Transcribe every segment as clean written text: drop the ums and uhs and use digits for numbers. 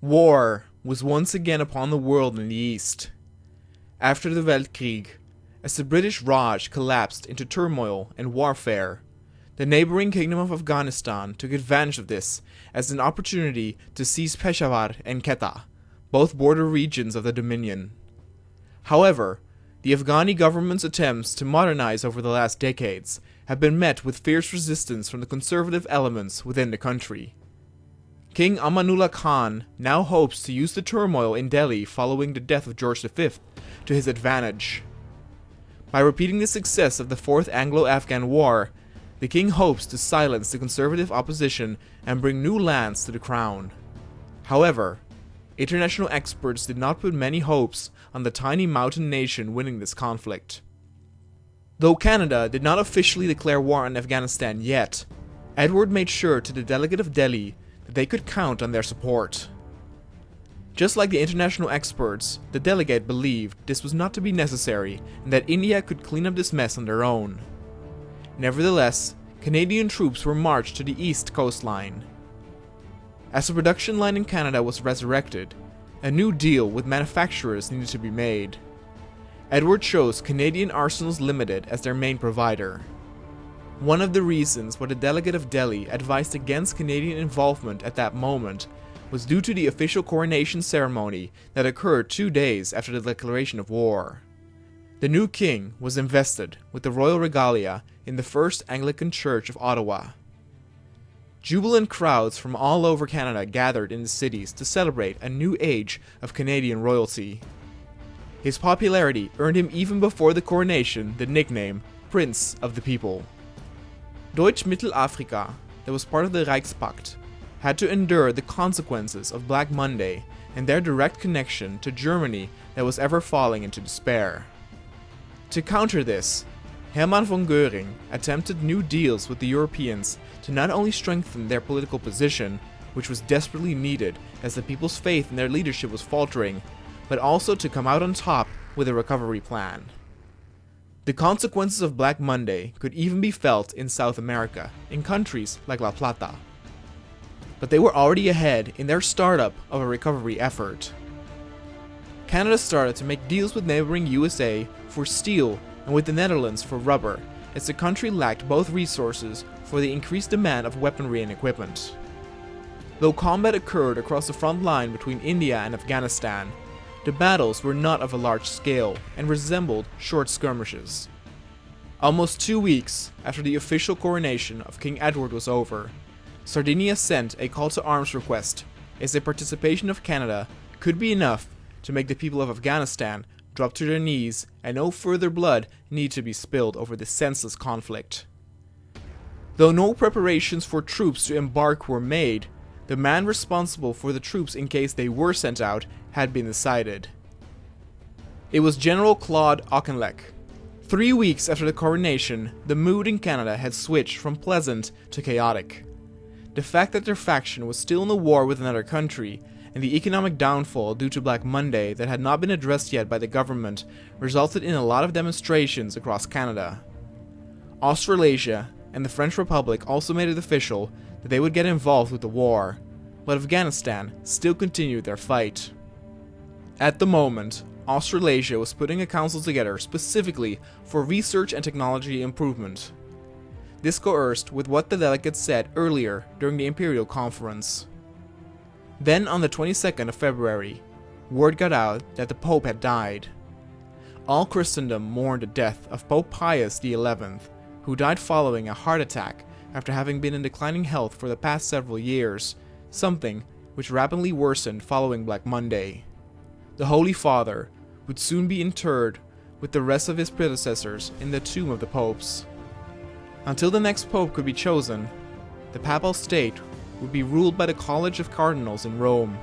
War was once again upon the world in the East. After the Weltkrieg, as the British Raj collapsed into turmoil and warfare, the neighboring kingdom of Afghanistan took advantage of this as an opportunity to seize Peshawar and Quetta, both border regions of the Dominion. However, the Afghani government's attempts to modernize over the last decades have been met with fierce resistance from the conservative elements within the country. King Amanullah Khan now hopes to use the turmoil in Delhi following the death of George V to his advantage. By repeating the success of the Fourth Anglo-Afghan War, the king hopes to silence the conservative opposition and bring new lands to the crown. However, international experts did not put many hopes on the tiny mountain nation winning this conflict. Though Canada did not officially declare war on Afghanistan yet, Edward made sure to the delegate of Delhi that they could count on their support. Just like the international experts, the delegate believed this was not to be necessary and that India could clean up this mess on their own. Nevertheless, Canadian troops were marched to the east coastline. As the production line in Canada was resurrected, a new deal with manufacturers needed to be made. Edward chose Canadian Arsenals Limited as their main provider. One of the reasons why the delegate of Delhi advised against Canadian involvement at that moment was due to the official coronation ceremony that occurred 2 days after the declaration of war. The new king was invested with the royal regalia in the First Anglican Church of Ottawa. Jubilant crowds from all over Canada gathered in the cities to celebrate a new age of Canadian royalty. His popularity earned him even before the coronation the nickname Prince of the People. Deutsch Mittelafrika, that was part of the Reichspakt, had to endure the consequences of Black Monday and their direct connection to Germany that was ever falling into despair. To counter this, Hermann von Göring attempted new deals with the Europeans to not only strengthen their political position, which was desperately needed as the people's faith in their leadership was faltering, but also to come out on top with a recovery plan. The consequences of Black Monday could even be felt in South America, in countries like La Plata. But they were already ahead in their startup of a recovery effort. Canada started to make deals with neighboring USA for steel and with the Netherlands for rubber, as the country lacked both resources for the increased demand of weaponry and equipment. Though combat occurred across the front line between India and Afghanistan, the battles were not of a large scale and resembled short skirmishes. Almost 2 weeks after the official coronation of King Edward was over, Sardinia sent a call to arms request, as the participation of Canada could be enough to make the people of Afghanistan drop to their knees and no further blood need to be spilled over this senseless conflict. Though no preparations for troops to embark were made, the man responsible for the troops in case they were sent out had been decided. It was General Claude Auchinleck. 3 weeks after the coronation, the mood in Canada had switched from pleasant to chaotic. The fact that their faction was still in a war with another country, and the economic downfall due to Black Monday that had not been addressed yet by the government resulted in a lot of demonstrations across Canada. Australasia and the French Republic also made it official that they would get involved with the war, but Afghanistan still continued their fight. At the moment, Australasia was putting a council together specifically for research and technology improvement. This coerced with what the delegates said earlier during the Imperial Conference. Then on the 22nd of February, word got out that the Pope had died. All Christendom mourned the death of Pope Pius XI, who died following a heart attack after having been in declining health for the past several years, something which rapidly worsened following Black Monday. The Holy Father would soon be interred with the rest of his predecessors in the tomb of the popes. Until the next pope could be chosen, the papal state would be ruled by the College of Cardinals in Rome.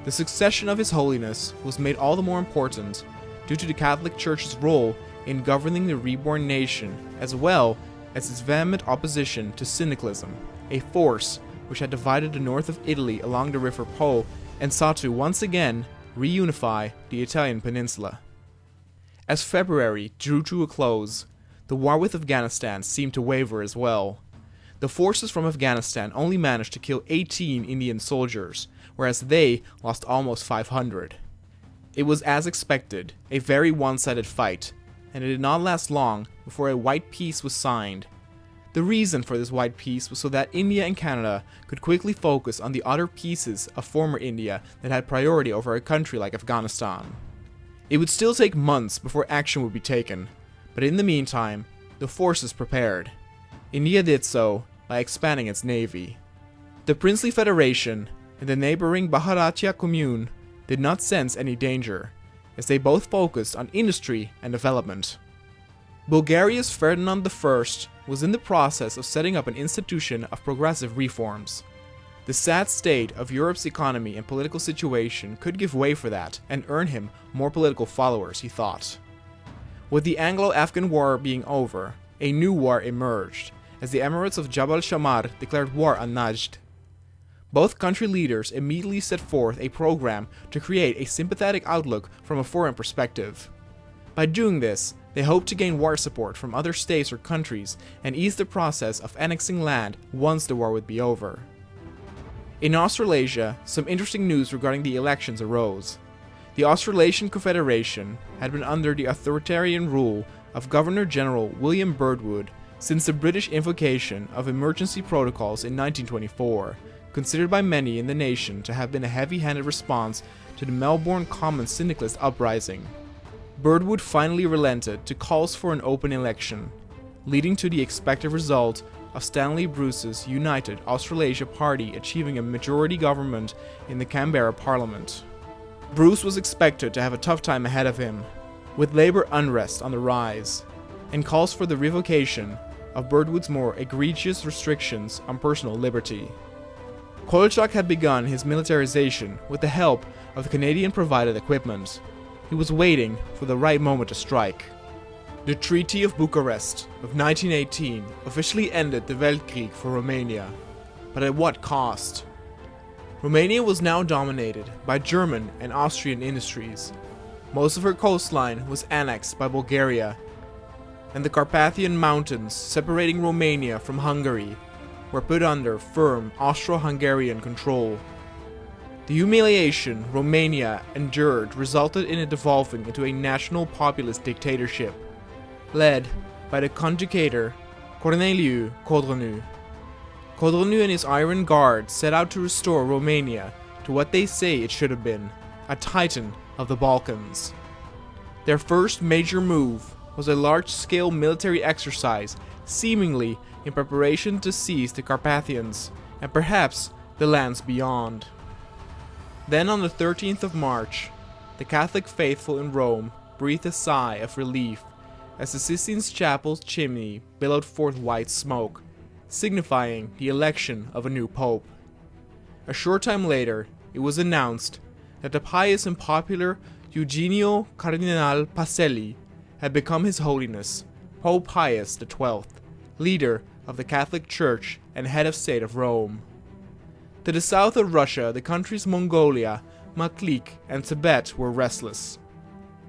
The succession of His Holiness was made all the more important due to the Catholic Church's role in governing the reborn nation, as well as its vehement opposition to syndicalism, a force which had divided the north of Italy along the river Po and sought to once again reunify the Italian peninsula. As February drew to a close, the war with Afghanistan seemed to waver as well. The forces from Afghanistan only managed to kill 18 Indian soldiers, whereas they lost almost 500. It was, as expected, a very one-sided fight, and it did not last long before a white peace was signed. The reason for this white peace was so that India and Canada could quickly focus on the other pieces of former India that had priority over a country like Afghanistan. It would still take months before action would be taken, but in the meantime, the forces prepared. India did so by expanding its navy. The princely federation and the neighboring Bharatya commune did not sense any danger, as they both focused on industry and development. Bulgaria's Ferdinand I was in the process of setting up an institution of progressive reforms. The sad state of Europe's economy and political situation could give way for that and earn him more political followers, he thought. With the Anglo-Afghan War being over, a new war emerged, as the Emirates of Jabal Shammar declared war on Najd. Both country leaders immediately set forth a program to create a sympathetic outlook from a foreign perspective. By doing this, they hoped to gain war support from other states or countries and ease the process of annexing land once the war would be over. In Australasia, some interesting news regarding the elections arose. The Australasian Confederation had been under the authoritarian rule of Governor-General William Birdwood since the British invocation of emergency protocols in 1924, considered by many in the nation to have been a heavy-handed response to the Melbourne Commons syndicalist uprising. Birdwood finally relented to calls for an open election, leading to the expected result of Stanley Bruce's United Australasia Party achieving a majority government in the Canberra Parliament. Bruce was expected to have a tough time ahead of him, with labour unrest on the rise, and calls for the revocation of Birdwood's more egregious restrictions on personal liberty. Kolchak had begun his militarization with the help of the Canadian-provided equipment. He was waiting for the right moment to strike. The Treaty of Bucharest of 1918 officially ended the Weltkrieg for Romania, but at what cost? Romania was now dominated by German and Austrian industries. Most of her coastline was annexed by Bulgaria, and the Carpathian Mountains separating Romania from Hungary were put under firm Austro-Hungarian control. The humiliation Romania endured resulted in it devolving into a national populist dictatorship, led by the conjugator Corneliu Codronu. Codronu and his Iron Guard set out to restore Romania to what they say it should have been, a titan of the Balkans. Their first major move was a large-scale military exercise, seemingly in preparation to seize the Carpathians, and perhaps the lands beyond. Then on the 13th of March, the Catholic faithful in Rome breathed a sigh of relief as the Sistine Chapel's chimney billowed forth white smoke, signifying the election of a new pope. A short time later, it was announced that the pious and popular Eugenio Cardinal Pacelli had become His Holiness, Pope Pius XII, leader of the Catholic Church and head of state of Rome. To the south of Russia, the countries Mongolia, Maklik, and Tibet were restless.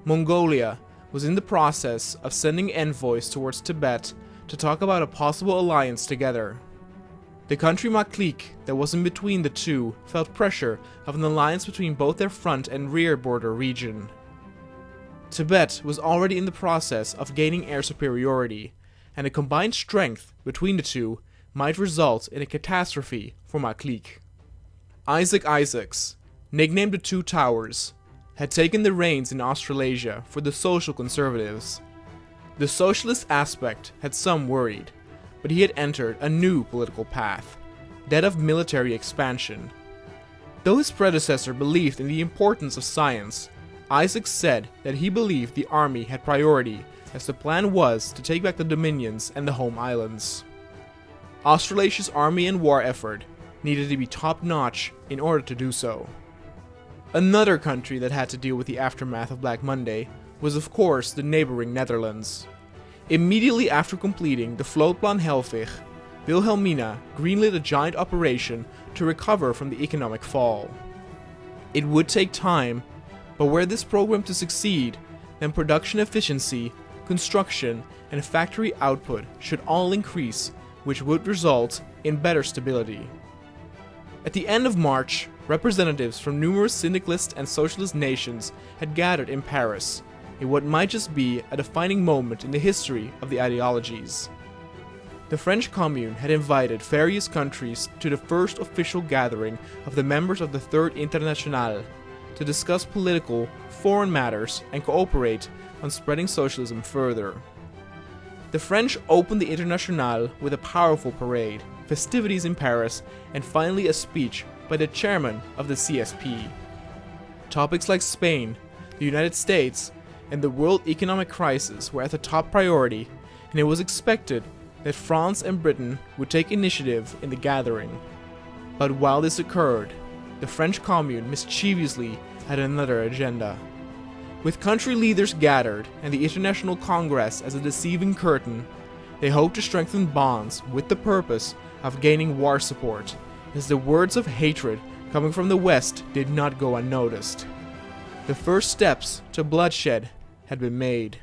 Mongolia was in the process of sending envoys towards Tibet to talk about a possible alliance together. The country Maklik that was in between the two felt pressure of an alliance between both their front and rear border region. Tibet was already in the process of gaining air superiority, and a combined strength between the two might result in a catastrophe for Maklik. Isaac Isaacs, nicknamed the Two Towers, had taken the reins in Australasia for the social conservatives. The socialist aspect had some worried, but he had entered a new political path, that of military expansion. Though his predecessor believed in the importance of science, Isaac said that he believed the army had priority, as the plan was to take back the dominions and the home islands. Australasia's army and war effort needed to be top-notch in order to do so. Another country that had to deal with the aftermath of Black Monday was of course the neighboring Netherlands. Immediately after completing the Vlootplan Helvig, Wilhelmina greenlit a giant operation to recover from the economic fall. It would take time, but were this program to succeed, then production efficiency, construction, and factory output should all increase, which would result in better stability. At the end of March, representatives from numerous syndicalist and socialist nations had gathered in Paris, in what might just be a defining moment in the history of the ideologies. The French Commune had invited various countries to the first official gathering of the members of the Third Internationale to discuss political, foreign matters and cooperate on spreading socialism further. The French opened the Internationale with a powerful parade, festivities in Paris, and finally a speech by the chairman of the CSP. Topics like Spain, the United States, and the world economic crisis were at the top priority, and it was expected that France and Britain would take initiative in the gathering. But while this occurred, the French Commune mischievously had another agenda. With country leaders gathered and the International Congress as a deceiving curtain, they hoped to strengthen bonds with the purpose of gaining war support, as the words of hatred coming from the West did not go unnoticed. The first steps to bloodshed had been made.